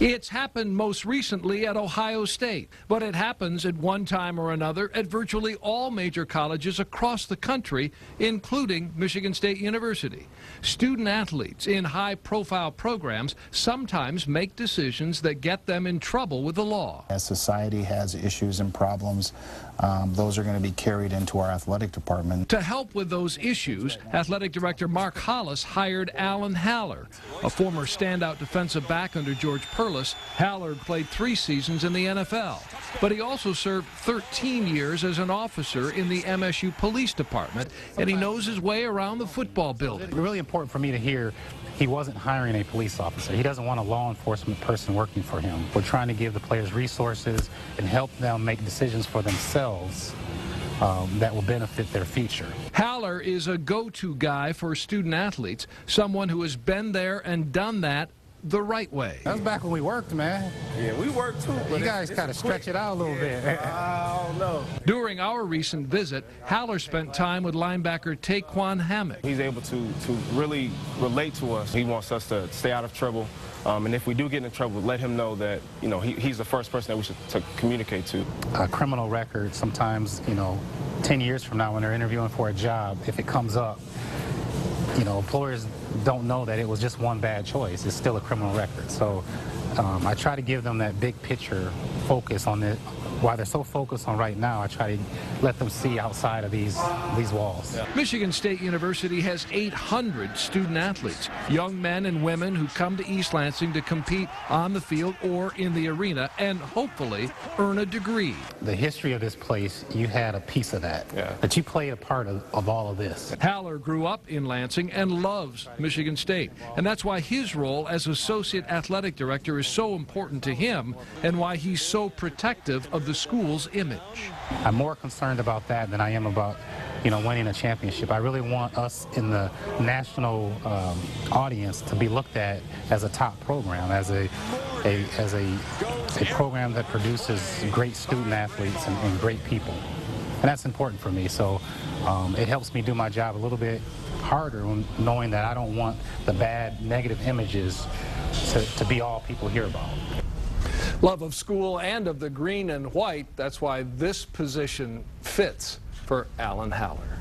It's happened most recently at Ohio State, but it happens at one time or another at virtually all major colleges across the country, including Michigan State University. Student athletes in high-profile programs sometimes make decisions that get them in trouble with the law. As society has issues and problems, those are going to be carried into our athletic department. To help with those issues, Athletic Director Mark Hollis hired Alan Haller, a former standout defensive back under George Perlis. Haller played 3 seasons in the NFL, but he also served 13 years as an officer in the MSU Police Department, and he knows his way around the football building. It's really important for me to hear he wasn't hiring a police officer. He doesn't want a law enforcement person working for him. We're trying to give the players resources and help them make decisions for themselves that will benefit their future. Haller is a go-to guy for student athletes, someone who has been there and done that the right way. That was back when we worked, man. Yeah, we worked too. You guys kind of stretch it out a little bit. I don't know. During our recent visit, Haller spent time with linebacker Taquan Hammock. He's able to really relate to us. He wants us to stay out of trouble. And if we do get in trouble, let him know that, you know, he's the first person that we should communicate to. A criminal record, sometimes, you know, 10 years from now when they're interviewing for a job, if it comes up, you know, employers don't know that it was just one bad choice. It's still a criminal record. So I try to give them that big picture focus on it. While they're so focused on right now, I try to let them see outside of these walls. Michigan State University has 800 student athletes, young men and women who come to East Lansing to compete on the field or in the arena and hopefully earn a degree. The history of this place, you had a piece of that, Yeah. but you played a part of all of this. Haller grew up in Lansing and loves Michigan State, and that's why his role as Associate Athletic Director is so important to him and why he's so protective of the school's image. I'm more concerned about that than I am about, you know, winning a championship. I really want us in the national audience to be looked at as a top program, as a program that produces great student athletes and great people. And that's important for me. So it helps me do my job a little bit harder knowing that I don't want the bad, negative images to be all people hear about. Love of school and of the green and white, that's why this position fits for Alan Haller.